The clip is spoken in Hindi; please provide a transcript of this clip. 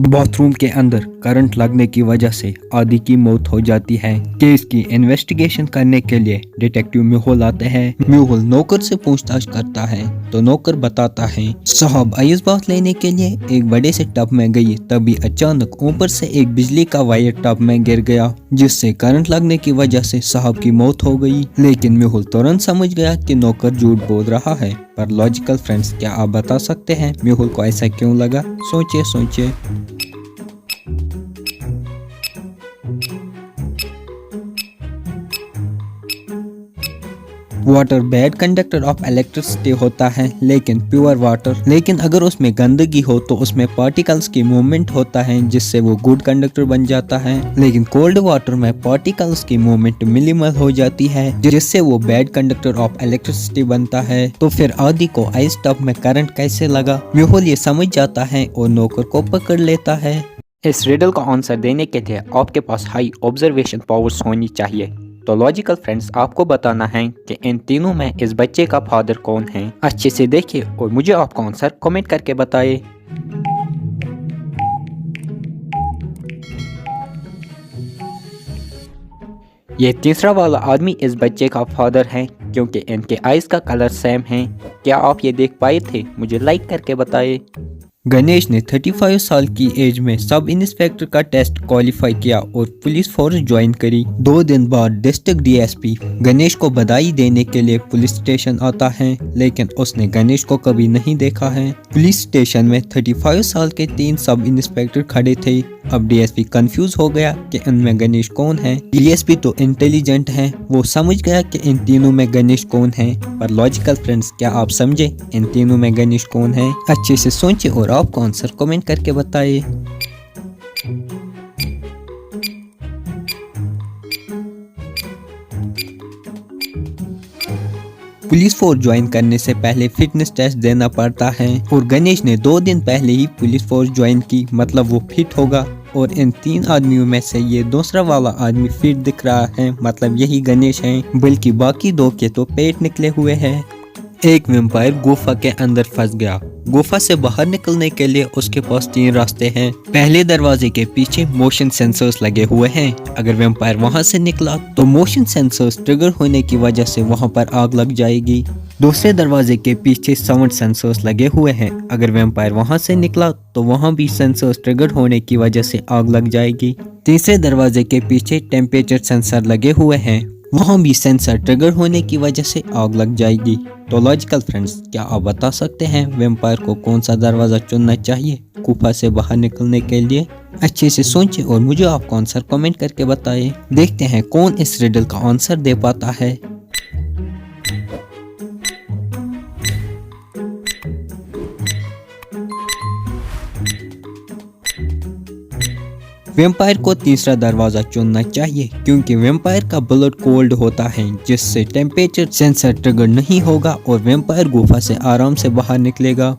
बाथरूम के अंदर करंट लगने की वजह से आदि की मौत हो जाती है। केस की इन्वेस्टिगेशन करने के लिए डिटेक्टिव मेहुल आते हैं। मेहुल नौकर से पूछताछ करता है तो नौकर बताता है साहब आइस बात लेने के लिए एक बड़े से टब में गई, तभी अचानक ऊपर से एक बिजली का वायर टब में गिर गया जिससे करंट लगने की वजह से साहब की मौत हो गई। लेकिन मेहुल तुरंत समझ गया कि नौकर झूठ बोल रहा है। पर लॉजिकल फ्रेंड्स, क्या आप बता सकते हैं मेहुल को ऐसा क्यों लगा? सोचिए सोचिए। Water bad conductor of electricity होता है, लेकिन प्योर वाटर, लेकिन अगर उसमें गंदगी हो तो उसमें पार्टिकल्स की मूवमेंट होता है जिससे वो गुड कंडक्टर बन जाता है। लेकिन कोल्ड वाटर में पार्टिकल्स की मूवमेंट मिनिमल हो जाती है जिससे वो बैड कंडक्टर ऑफ इलेक्ट्रिसिटी बनता है। तो फिर आदि को आइस टब में करंट कैसे लगा? मेहुल ये समझ जाता है और नौकर को पकड़ लेता है। इस रिडल का आंसर देने के लिए आपके पास हाई ऑब्जर्वेशन पावर्स होनी चाहिए। तो लॉजिकल फ्रेंड्स, आपको बताना है कि इन तीनों में इस बच्चे का फादर कौन है। अच्छे से देखिए और मुझे आपका आंसर कमेंट करके बताइए। ये तीसरा वाला आदमी इस बच्चे का फादर है क्योंकि इनके आइज का कलर सेम है। क्या आप ये देख पाए थे? मुझे लाइक करके बताइए। गणेश ने 35 साल की एज में सब इंस्पेक्टर का टेस्ट क्वालिफाई किया और पुलिस फोर्स ज्वाइन करी। 2 दिन बाद डिस्ट्रिक्ट डीएसपी गणेश को बधाई देने के लिए पुलिस स्टेशन आता है, लेकिन उसने गणेश को कभी नहीं देखा है। पुलिस स्टेशन में 35 साल के 3 सब इंस्पेक्टर खड़े थे। अब डीएसपी कंफ्यूज हो गया कि इनमें गणेश कौन है। डीएसपी तो इंटेलिजेंट है, वो समझ गया कि इन तीनों में गणेश कौन है। पर लॉजिकल फ्रेंड्स, क्या आप समझे इन तीनों में गणेश कौन है? अच्छे से सोचिए और आपको आंसर कमेंट करके बताइए। पुलिस फोर्स ज्वाइन करने से पहले फिटनेस टेस्ट देना पड़ता है और गणेश ने 2 दिन पहले ही पुलिस फोर्स ज्वाइन की, मतलब वो फिट होगा। और इन 3 आदमियों में से ये दूसरा वाला आदमी फिट दिख रहा है, मतलब यही गणेश है, बल्कि बाकी 2 के तो पेट निकले हुए हैं। एक वेम्पायर गुफा के अंदर फंस गया। गुफा से बाहर निकलने के लिए उसके पास 3 रास्ते हैं। पहले दरवाजे के पीछे मोशन सेंसर्स लगे हुए हैं। अगर वेम्पायर वहां से निकला तो मोशन सेंसर्स ट्रिगर होने की वजह से वहां पर आग लग जाएगी। दूसरे दरवाजे के पीछे साउंड सेंसर्स लगे हुए हैं। अगर वेम्पायर वहां से निकला तो वहां भी सेंसर्स ट्रिगर होने की वजह से आग लग जाएगी। तीसरे दरवाजे के पीछे टेम्परेचर सेंसर लगे हुए हैं, वहां भी सेंसर ट्रिगर होने की वजह से आग लग जाएगी। तो लॉजिकल फ्रेंड्स, क्या आप बता सकते हैं वेम्पायर को कौन सा दरवाजा चुनना चाहिए गुफा से बाहर निकलने के लिए? अच्छे से सोचिए और मुझे आपको आंसर कमेंट करके बताइए। देखते हैं कौन इस रिडल का आंसर दे पाता है। वेम्पायर को तीसरा दरवाजा चुनना चाहिए क्योंकि वेम्पायर का ब्लड कोल्ड होता है जिससे टेम्परेचर सेंसर ट्रिगर नहीं होगा और वेम्पायर गुफा से आराम से बाहर निकलेगा।